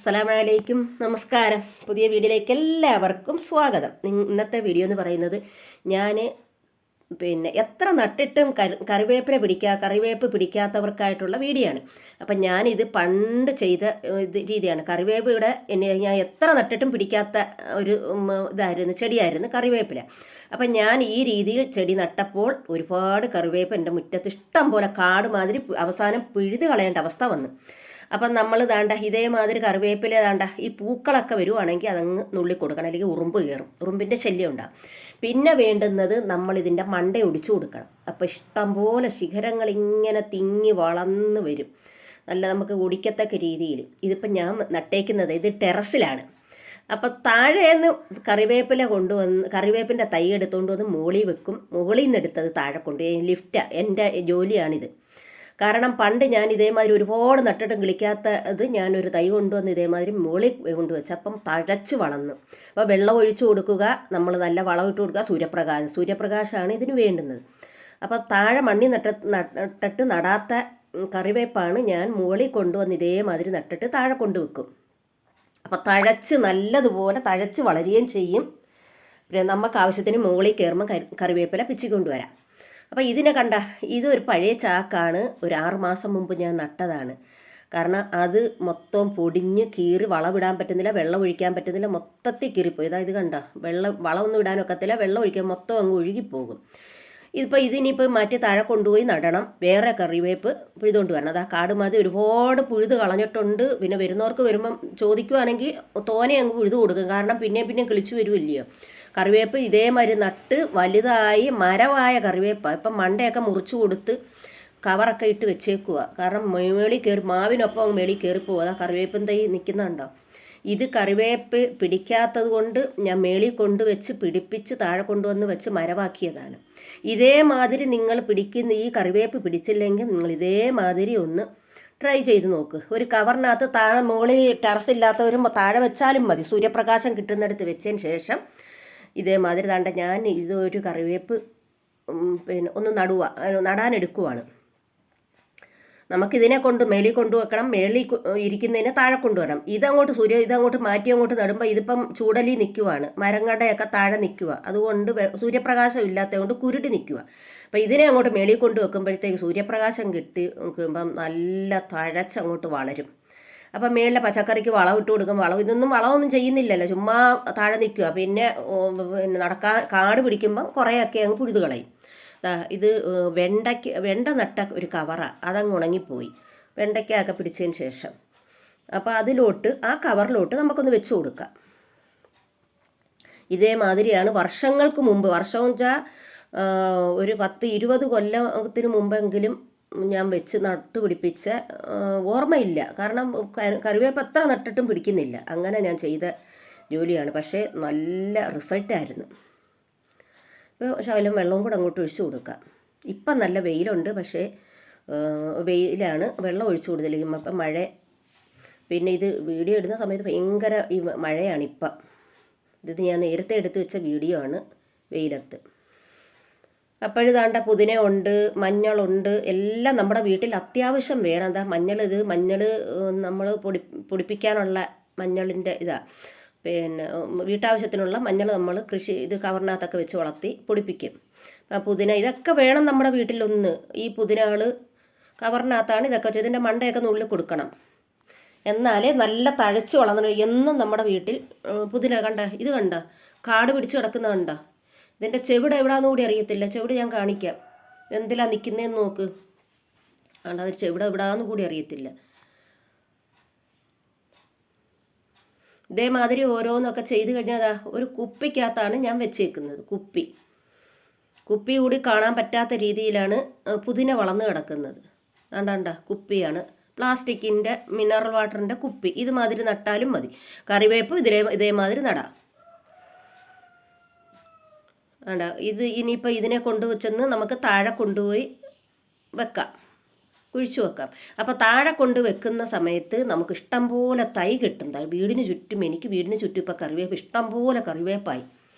അസ്സലാമലൈക്കും, നമസ്കാരം. പുതിയ വീഡിയോയിലേക്ക് എല്ലാവർക്കും സ്വാഗതം. ഇന്നത്തെ വീഡിയോ എന്ന് പറയുന്നത് ഞാൻ എത്ര നട്ടിട്ടും കറിവേപ്പ് പിടിക്കാത്തവർക്കായിട്ടുള്ള വീഡിയോ ആണ്. അപ്പം ഞാനിത് പണ്ട് ചെയ്ത രീതിയാണ്. കറിവേപ്പ് ഇവിടെ ഞാൻ എത്ര നട്ടിട്ടും പിടിക്കാത്ത ഒരു ചെടിയായിരുന്നു കറിവേപ്പില. അപ്പം ഞാൻ ഈ രീതിയിൽ ചെടി നട്ടപ്പോൾ ഒരുപാട് കറിവേപ്പ് എൻ്റെ മുറ്റത്ത് ഇഷ്ടം പോലെ കാട് മാതിരി അവസാനം പിഴുത് കളയേണ്ട അവസ്ഥ വന്നു. അപ്പം നമ്മൾ ഇതേമാതിരി കറിവേപ്പില ഈ പൂക്കളൊക്കെ വരുവാണെങ്കിൽ അതങ്ങ് നുള്ളി കൊടുക്കണം, അല്ലെങ്കിൽ ഉറുമ്പ് കയറും, ഉറുമ്പിൻ്റെ ശല്യം ഉണ്ടാകും. പിന്നെ വേണ്ടുന്നത് നമ്മളിതിൻ്റെ മണ്ട ഒടിച്ചു കൊടുക്കണം. അപ്പോൾ ഇഷ്ടംപോലെ ശിഖരങ്ങൾ ഇങ്ങനെ തിങ്ങി വളർന്ന് വരും, നല്ല നമുക്ക് ഒടിക്കത്തക്ക രീതിയിൽ. ഇതിപ്പം ഞാൻ നട്ടേക്കുന്നത് ഇത് ടെറസിലാണ്. അപ്പം താഴേന്ന് കറിവേപ്പിൻ്റെ തൈ എടുത്തുകൊണ്ട് വന്ന് മുകളിൽ വെക്കും. മുകളിൽ നിന്ന് എടുത്തത് താഴെ കൊണ്ടുപോയി ലിഫ്റ്റാണ്. എൻ്റെ ജോലിയാണിത്. കാരണം പണ്ട് ഞാൻ ഇതേമാതിരി ഒരുപാട് നട്ടിട്ടും കിളിക്കാത്തത് ഞാനൊരു തൈ കൊണ്ടുവന്ന് ഇതേമാതിരി മുകളിൽ കൊണ്ടുവച്ച് അപ്പം തഴച്ച് വളർന്നു. അപ്പോൾ വെള്ളം ഒഴിച്ചു കൊടുക്കുക, നമ്മൾ നല്ല വളം ഇട്ട് കൊടുക്കുക, സൂര്യപ്രകാശമാണ് ഇതിന് വേണ്ടുന്നത്. അപ്പം താഴെ മണ്ണി നട്ടിട്ട് നടാത്ത കറിവേപ്പാണ് ഞാൻ മുകളിൽ കൊണ്ടുവന്ന് ഇതേമാതിരി നട്ടിട്ട് താഴെ കൊണ്ടുവെക്കും. അപ്പം നല്ലതുപോലെ തഴച്ച് വളരുകയും ചെയ്യും. പിന്നെ നമുക്ക് ആവശ്യത്തിന് മുകളിൽ കയറുമ്പോൾ കറിവേപ്പില പിച്ചിക്കൊണ്ടുവരാം. അപ്പോൾ ഇതിനെ ഇതൊരു പഴയ ചാക്കാണ്. ഒരു 6 മാസം മുമ്പ് ഞാൻ നട്ടതാണ്. കാരണം അത് മൊത്തം പൊടിഞ്ഞ് കീറി വളമിടാൻ പറ്റുന്നില്ല, വെള്ളം ഒഴിക്കാൻ പറ്റുന്നില്ല, മൊത്തത്തിൽ കീറിപ്പോയി. ഇത് വളമൊന്നും ഇടാനൊക്കത്തില്ല, വെള്ളം ഒഴിക്കാൻ മൊത്തം അങ്ങ് ഒഴുകിപ്പോകും. ഇതിനിപ്പോൾ മാറ്റി താഴെ കൊണ്ടുപോയി നടണം. വേറെ കറിവേപ്പ് പിഴുതുകൊണ്ട് വരണം. അത് ആ കാടുമാതി ഒരുപാട് പുഴുത് കളഞ്ഞിട്ടുണ്ട്. പിന്നെ വരുമ്പം ചോദിക്കുവാണെങ്കിൽ തോനെ അങ്ങ് പുഴുത് കൊടുക്കും. കാരണം പിന്നെ കിളിച്ചു വരുമല്ലയോ. കറിവേപ്പ് ഇതേമാതിരി നട്ട് വലുതായി മരമായ കറിവേപ്പാണ്. ഇപ്പം മണ്ടയൊക്കെ മുറിച്ചു കൊടുത്ത് കവറൊക്കെ ഇട്ട് വെച്ചേക്കുക. കാരണം മേളിൽ കയറി മാവിനൊപ്പം മേളിൽ കയറിപ്പോകും. അതാ കറിവേപ്പും തൈ നിൽക്കുന്നുണ്ടോ. ഇത് കറിവേപ്പ് പിടിക്കാത്തത് കൊണ്ട് ഞാൻ മേളിൽ കൊണ്ടുവച്ച് പിടിപ്പിച്ച് താഴെ കൊണ്ടുവന്ന് വെച്ച് മരമാക്കിയതാണ്. ഇതേമാതിരി നിങ്ങൾ പിടിക്കുന്ന ഈ കറിവേപ്പ് പിടിച്ചില്ലെങ്കിൽ നിങ്ങൾ ഇതേമാതിരി ഒന്ന് ട്രൈ ചെയ്ത് നോക്ക്. ഒരു കവറിനകത്ത് താഴെ മുകളിൽ ടെറസ് ഇല്ലാത്തവരും താഴെ വെച്ചാലും മതി. സൂര്യപ്രകാശം കിട്ടുന്നിടത്ത് വെച്ചതിന് ശേഷം ഇതേമാതിരി ഞാൻ ഇതൊരു കറിവേപ്പ് ഒന്ന് നടാനെടുക്കുവാണ്. നമുക്കിതിനെ മേളിൽ കൊണ്ടുവെക്കണം, മേളിൽ ഇരിക്കുന്നതിനെ താഴെ കൊണ്ടുവരണം. ഇതങ്ങോട്ട് മാറ്റി അങ്ങോട്ട് നടുമ്പോൾ ഇതിപ്പം ചൂടലി നിൽക്കുവാണ്, മരങ്ങളുടെയൊക്കെ താഴെ നിൽക്കുക. അതുകൊണ്ട് സൂര്യപ്രകാശം ഇല്ലാത്തതുകൊണ്ട് കുരുടി നിൽക്കുക. അപ്പോൾ ഇതിനെ അങ്ങോട്ട് മേളിൽ കൊണ്ട് വെക്കുമ്പോഴത്തേക്ക് സൂര്യപ്രകാശം കിട്ടുമ്പം നല്ല തഴച്ചങ്ങോട്ട് വളരും. അപ്പം മേളിലെ പച്ചക്കറിക്ക് വളം ഇട്ട് കൊടുക്കും. വളമൊന്നും ചെയ്യുന്നില്ലല്ലോ, ചുമ്മാ താഴെ നിൽക്കുക. പിന്നെ കാട് പിടിക്കുമ്പം കുറേയൊക്കെ അങ്ങ് പുഴുത് കളയും. ഇത് വെണ്ട നട്ട ഒരു കവറാണ്, അതങ്ങ് ഉണങ്ങിപ്പോയി വെണ്ടയ്ക്കൊക്കെ പിടിച്ചതിന് ശേഷം. അപ്പോൾ ആ കവറിലോട്ട് നമുക്കൊന്ന് വെച്ച് കൊടുക്കാം. ഇതേമാതിരിയാണ് വർഷങ്ങൾക്ക് മുമ്പ്, വർഷം വെച്ചാൽ ഒരു 10-20 കൊല്ലത്തിന് മുമ്പെങ്കിലും ഞാൻ വെച്ച് നട്ടുപിടിപ്പിച്ച ഓർമ്മയില്ല. കാരണം കറിവേപ്പ് എത്ര നട്ടിട്ടും പിടിക്കുന്നില്ല. അങ്ങനെ ഞാൻ ചെയ്ത ജോലിയാണ്. പക്ഷേ നല്ല റിസൾട്ടായിരുന്നു. ഇപ്പോൾ ശകലം വെള്ളവും കൂടെ അങ്ങോട്ട് ഒഴിച്ചു കൊടുക്കാം. ഇപ്പം നല്ല വെയിലുണ്ട്, പക്ഷേ വെയിലാണ്, വെള്ളം ഒഴിച്ചു കൊടുത്തില്ല. ഇപ്പം മഴ, പിന്നെ ഇത് വീഡിയോ ഇടുന്ന സമയത്ത് ഭയങ്കര ഈ മഴയാണ് ഇപ്പം. ഇത് ഞാൻ നേരത്തെ എടുത്ത് വെച്ച വീഡിയോ ആണ്, വെയിലത്ത്. അപ്പോഴിതാണ്ട പുതിന ഉണ്ട്, മഞ്ഞളുണ്ട്, എല്ലാം നമ്മുടെ വീട്ടിൽ അത്യാവശ്യം വേണം. മഞ്ഞൾ നമ്മൾ പൊടിപ്പിക്കാനുള്ള മഞ്ഞളിൻ്റെ ഇതാണ്. പിന്നെ വീട്ടാവശ്യത്തിനുള്ള മഞ്ഞൾ നമ്മൾ കവറിനകത്തൊക്കെ വെച്ച് വളർത്തി പൊടിപ്പിക്കും. പുതിന ഇതൊക്കെ വേണം നമ്മുടെ വീട്ടിലൊന്ന്. ഈ പുതിനകൾ കവറിനകത്താണ് ഇതൊക്കെ വെച്ച് ഇതിൻ്റെ മണ്ടയൊക്കെ നുള്ളി കൊടുക്കണം. എന്നാലേ നല്ല തഴച്ച് വളർന്നു. എന്നും നമ്മുടെ വീട്ടിൽ പുതിന ഇത് കാട് പിടിച്ച് കിടക്കുന്ന ഇതിൻ്റെ ചെവിട് എവിടാന്ന് കൂടി അറിയത്തില്ല. ചെവിട് ഞാൻ കാണിക്കാം, എന്തിലാ നിൽക്കുന്നതെന്ന് നോക്ക്. അത് ചെവിട് എവിടാന്ന് കൂടി അറിയത്തില്ല. ഇതേമാതിരി ഓരോന്നൊക്കെ ചെയ്ത് കഴിഞ്ഞാൽ ഒരു കുപ്പിക്കകത്താണ് ഞാൻ വെച്ചേക്കുന്നത്. കുപ്പി കൂടി കാണാൻ പറ്റാത്ത രീതിയിലാണ് പുതിന വളർന്ന് കിടക്കുന്നത്. കുപ്പിയാണ്, പ്ലാസ്റ്റിക്കിൻ്റെ മിനറൽ വാട്ടറിൻ്റെ കുപ്പി. ഇതുമാതിരി നട്ടാലും മതി. കറിവേപ്പ് ഇതേമാതിരി നടാം. ഇനിയിപ്പോൾ ഇതിനെ കൊണ്ടുവച്ചെന്ന് നമുക്ക് താഴെ കൊണ്ടുപോയി വെക്കാം, കുഴിച്ചു വെക്കാം. അപ്പോൾ താഴെ കൊണ്ട് വെക്കുന്ന സമയത്ത് നമുക്ക് ഇഷ്ടംപോലെ തൈ കിട്ടും. എനിക്ക് വീടിന് ചുറ്റും ഇപ്പോൾ കറിവേപ്പ് ഇഷ്ടംപോലെ കറിവേപ്പായി.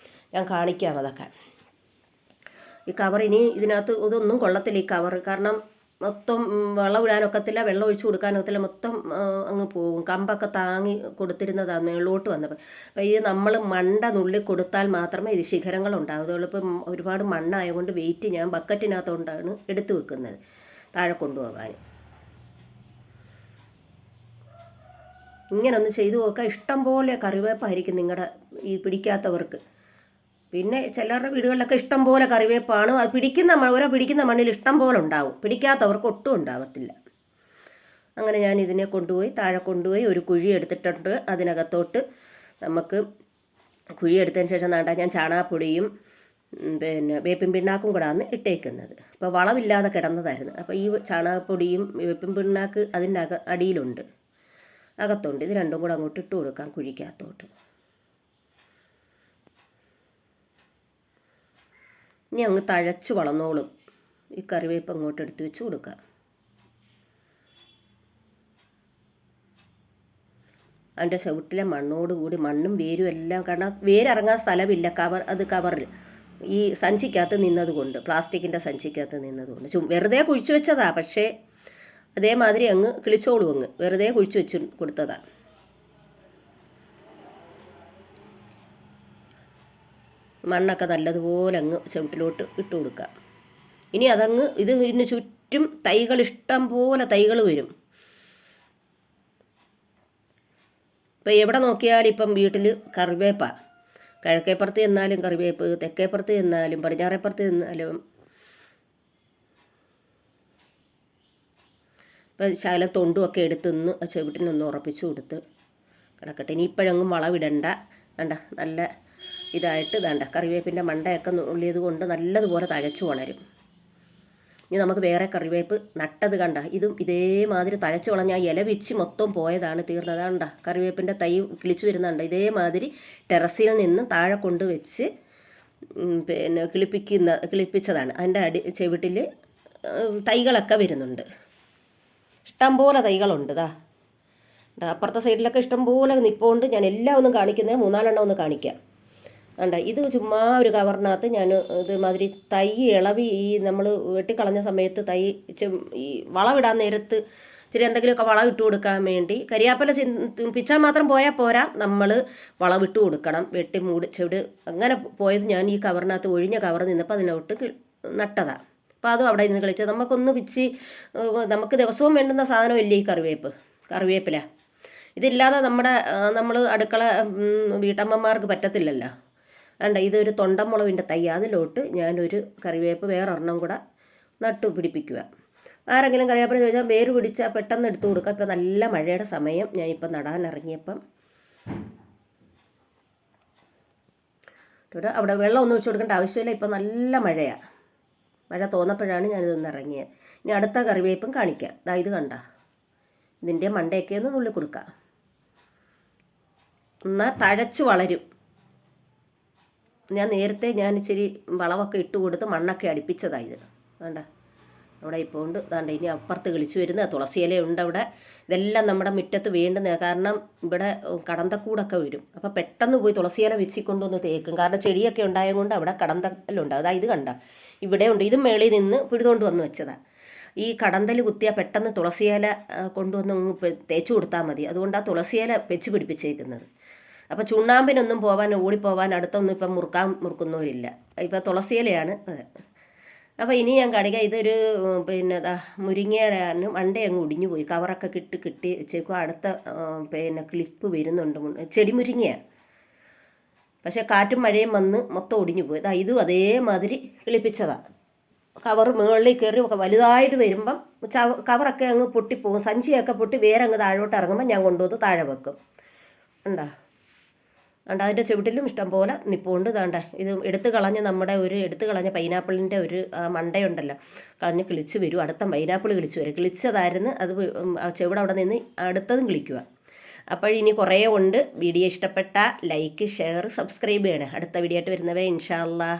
ഞാൻ കാണിക്കാം അതൊക്കെ. ഈ കവർ ഇതിനകത്ത് ഇതൊന്നും കൊള്ളത്തില്ല ഈ കവർ. കാരണം മൊത്തം വളമിടാനൊക്കത്തില്ല, വെള്ളം ഒഴിച്ചു കൊടുക്കാനൊക്കത്തില്ല, മൊത്തം അങ്ങ് പോകും. കമ്പൊക്കെ താങ്ങി കൊടുത്തിരുന്നതാണ് മേളിലോട്ട് വന്നപ്പോൾ. അപ്പോൾ ഇത് നമ്മൾ മണ്ട നുള്ളി കൊടുത്താൽ മാത്രമേ ഇത് ശിഖരങ്ങൾ ഉണ്ടാകുകയുള്ളൂ. ഇപ്പം ഒരുപാട് മണ്ണായതുകൊണ്ട് വെയിറ്റ് ഞാൻ ബക്കറ്റിനകത്തുകൊണ്ടാണ് എടുത്തു വെക്കുന്നത് താഴെ കൊണ്ടുപോകാൻ. ഇങ്ങനെ ഒന്ന് ചെയ്തു നോക്കുക. ഇഷ്ടം പോലെ കറിവേപ്പായിരിക്കും നിങ്ങളുടെ ഈ പിടിക്കാത്തവർക്ക്. പിന്നെ ചിലരുടെ വീടുകളിലൊക്കെ ഇഷ്ടം പോലെ കറിവേപ്പാണ്. അത് പിടിക്കുന്ന മണ്ണിൽ ഇഷ്ടം പോലെ ഉണ്ടാവും, പിടിക്കാത്തവർക്ക് ഒട്ടും ഉണ്ടാവത്തില്ല. അങ്ങനെ ഞാൻ ഇതിനെ താഴെ കൊണ്ടുപോയി ഒരു കുഴി എടുത്തിട്ടുണ്ട്. അതിനകത്തോട്ട് നമുക്ക് കുഴി എടുത്തതിന് ശേഷം ഞാൻ ചാണകപ്പൊടിയും പിന്നെ വേപ്പിൻ പിണ്ണാക്കും കൂടാണ് ഇട്ടേക്കുന്നത്. അപ്പോൾ വളമില്ലാതെ കിടന്നതായിരുന്നു. അപ്പോൾ ഈ ചാണകപ്പൊടിയും വേപ്പിൻ പിണ്ണാക്ക് അതിൻ്റെ അടിയിലുണ്ട്, അകത്തുണ്ട്. ഇത് രണ്ടും കൂടെ അങ്ങോട്ട് ഇട്ട് കൊടുക്കാം കുഴിക്കകത്തോട്ട്. ഇനി അങ്ങ് തഴച്ച് വളർന്നോളും. ഈ കറിവേപ്പ് അങ്ങോട്ട് എടുത്ത് വെച്ച് കൊടുക്കാം. അതിൻ്റെ ചവിട്ടിലെ മണ്ണോടുകൂടി മണ്ണും വേരും എല്ലാം, കാരണം വേരിറങ്ങാൻ സ്ഥലമില്ല. കവറിൽ ഈ സഞ്ചിക്കകത്ത് നിന്നതുകൊണ്ട്, പ്ലാസ്റ്റിക്കിൻ്റെ സഞ്ചിക്കകത്ത് നിന്നതുകൊണ്ട് വെറുതെ കുഴിച്ചു വെച്ചതാ. പക്ഷേ അതേമാതിരി അങ്ങ് കിളിച്ചോളും. വെറുതെ കുഴിച്ചു വെച്ച് കൊടുത്തതാണ്. മണ്ണൊക്കെ നല്ലതുപോലെ അങ്ങ് ചവിട്ടിലോട്ട് ഇട്ട് കൊടുക്കുക. ഇനി ഇതിന് ചുറ്റും ഇഷ്ടം പോലെ തൈകൾ വരും. ഇപ്പം എവിടെ നോക്കിയാലും ഇപ്പം വീട്ടിൽ കറിവേപ്പാണ്. കിഴക്കേപ്പുറത്ത് ചെന്നാലും കറിവേപ്പ്, തെക്കേപ്പുറത്ത് ചെന്നാലും പടിഞ്ഞാറേപ്പുറത്ത് ചെന്നാലും. ഇപ്പം ശകലം തൊണ്ടുമൊക്കെ എടുത്തൊന്ന് ചവിട്ടിനൊന്ന് ഉറപ്പിച്ചു കൊടുത്ത് കിടക്കട്ടെ. ഇനി ഇപ്പോഴെങ്ങും വളമിടണ്ട. നല്ല ഇതായിട്ട് കറിവേപ്പിൻ്റെ മണ്ടയൊക്കെ ഉള്ളിയത് കൊണ്ട് നല്ലതുപോലെ തഴച്ചു വളരും. ഇനി നമുക്ക് വേറെ കറിവേപ്പ് നട്ടത് ഇതും ഇതേമാതിരി തഴച്ചു വളഞ്ഞാൽ ഇല വെച്ച് മൊത്തം പോയതാണ്, തീർന്നതാണ്ട. കറിവേപ്പിൻ്റെ തൈ കിളിച്ചു വരുന്നുണ്ട്. ഇതേമാതിരി ടെറസിൽ നിന്ന് താഴെ കൊണ്ടുവച്ച് പിന്നെ കിളിപ്പിച്ചതാണ്. അതിൻ്റെ ചെവിട്ടിൽ തൈകളൊക്കെ വരുന്നുണ്ട്. ഇഷ്ടംപോലെ തൈകളുണ്ട്. അപ്പുറത്തെ സൈഡിലൊക്കെ ഇഷ്ടംപോലെ നിൽപ്പുണ്ട്. ഞാൻ എല്ലാം ഒന്നും കാണിക്കുന്നതിന് 3-4 ഒന്ന് കാണിക്കാം. ഇത് ചുമ്മാ ഒരു കവറിനകത്ത് ഞാൻ ഇതുമാതിരി തൈ ഇളവി നമ്മൾ വെട്ടിക്കളഞ്ഞ സമയത്ത് ഈ വളമിടാൻ നേരത്ത് ഇച്ചിരി എന്തെങ്കിലുമൊക്കെ വളമിട്ട് കൊടുക്കാൻ വേണ്ടി, കരിയാപ്പല പിച്ചാൻ മാത്രം പോയാൽ പോരാ, നമ്മൾ വളമിട്ട് കൊടുക്കണം. വെട്ടി ചെവിട് അങ്ങനെ പോയത് ഞാൻ ഈ കവറിനകത്ത് ഒഴിഞ്ഞ കവർ നിന്നപ്പോൾ അതിനോട്ട് നട്ടതാണ്. അപ്പോൾ അതും അവിടെ നിന്ന് കളിച്ചത്. നമുക്ക് ദിവസവും വേണ്ടുന്ന സാധനമല്ലേ ഈ കറിവേപ്പില. ഇതില്ലാതെ നമ്മൾ അടുക്കള വീട്ടമ്മമാർക്ക് പറ്റത്തില്ലല്ലോ. ഇതൊരു തൊണ്ടമുളവിൻ്റെ തൈ. അതിലോട്ട് ഞാനൊരു കറിവേപ്പ് വേറൊരെണ്ണം കൂടെ പിടിപ്പിക്കുക. ആരെങ്കിലും കറിവേപ്പില ചോദിച്ചാൽ വേര് പിടിച്ചാൽ പെട്ടെന്ന് എടുത്തു കൊടുക്കുക. ഇപ്പം നല്ല മഴയുടെ സമയം. ഞാനിപ്പം നടാനിറങ്ങിയപ്പം അവിടെ വെള്ളം ഒന്നും ഒഴിച്ചു കൊടുക്കേണ്ട ആവശ്യമില്ല. ഇപ്പം നല്ല മഴയാണ്. മഴ തോന്നപ്പോഴാണ് ഞാനിതൊന്ന് ഇറങ്ങിയത്. ഇനി അടുത്ത കറിവേപ്പും കാണിക്കാം. ഇത് ഇതിൻ്റെ മണ്ടയൊക്കെ ഒന്ന് നുള്ളി കൊടുക്കാം. എന്നാൽ തഴച്ച് വളരും. നേരത്തെ ഇച്ചിരി വളമൊക്കെ ഇട്ട് കൊടുത്ത് മണ്ണൊക്കെ അടുപ്പിച്ചതായത്. അവിടെ ഇപ്പോൾ ഉണ്ട്. ഇനി അപ്പുറത്ത് കിളിച്ചു വരുന്ന തുളസിയിലയുണ്ട് അവിടെ. ഇതെല്ലാം നമ്മുടെ മുറ്റത്ത് വേണ്ടുന്ന, കാരണം ഇവിടെ കടന്തക്കൂടൊക്കെ വരും. അപ്പോൾ പെട്ടെന്ന് പോയി തുളസിയില വെച്ചിക്കൊണ്ടൊന്ന് തേക്കും. കാരണം ചെടിയൊക്കെ ഉണ്ടായതുകൊണ്ട് അവിടെ കടന്തലുണ്ട്. ഇത് ഇവിടെ ഉണ്ട്. ഇതും മേളിൽ നിന്ന് പിഴുതുകൊണ്ട് വന്ന് വെച്ചതാണ്. ഈ കടന്തൽ കുത്തിയാൽ പെട്ടെന്ന് തുളസിയില കൊണ്ടുവന്ന് തേച്ച് കൊടുത്താൽ മതി. അതുകൊണ്ടാണ് തുളസിയില വെച്ച് പിടിപ്പിച്ചേക്കുന്നത്. അപ്പോൾ ചുണ്ണാമ്പിനൊന്നും ഓടിപ്പോവാൻ അടുത്തൊന്നും ഇപ്പം മുറുക്കുന്നവരില്ല. ഇപ്പം തുളസിയിലയാണ്. അപ്പോൾ ഇനി ഞാൻ കാണിക്കാം. ഇതൊരു മുരിങ്ങയുടെ മണ്ടേ അങ്ങ് ഒടിഞ്ഞു പോയി. കവറൊക്കെ കിട്ടി വെച്ചേക്കും. അടുത്ത ക്ലിപ്പ് വരുന്നുണ്ട്. ചെടി മുരിങ്ങയാണ്. പക്ഷേ കാറ്റും മഴയും വന്ന് മൊത്തം ഒടിഞ്ഞു പോയി. ഇതും അതേമാതിരി കിളിപ്പിച്ചതാണ്. കവർ മുകളിൽ കയറി വലുതായിട്ട് വരുമ്പം കവറൊക്കെ അങ്ങ് പൊട്ടിപ്പോകും. സഞ്ചിയൊക്കെ പൊട്ടി വേറെ അങ്ങ് താഴോട്ട് ഇറങ്ങുമ്പോൾ ഞാൻ കൊണ്ടുവന്ന് താഴെ വെക്കും. അതിൻ്റെ ചുവട്ടിലും ഇഷ്ടം പോലെ നിപ്പുണ്ട്. ഇത് എടുത്തു കളഞ്ഞ പൈനാപ്പിളിൻ്റെ ഒരു മണ്ടയുണ്ടല്ലോ, കളഞ്ഞ് കിളിച്ച് വരും. അടുത്ത പൈനാപ്പിൾ കിളിച്ച് വരും. കിളിച്ചതായിരുന്നു അത്. ചെവിടെ അവിടെ നിന്ന് അടുത്തതും കിളിക്കുക. അപ്പോഴിനി കുറേ ഉണ്ട്. വീഡിയോ ഇഷ്ടപ്പെട്ട ലൈക്ക്, ഷെയർ, സബ്സ്ക്രൈബ് ചെയ്യണേ. അടുത്ത വീഡിയോ ആയിട്ട് വരുന്നവരെ ഇൻഷാ അല്ലാ.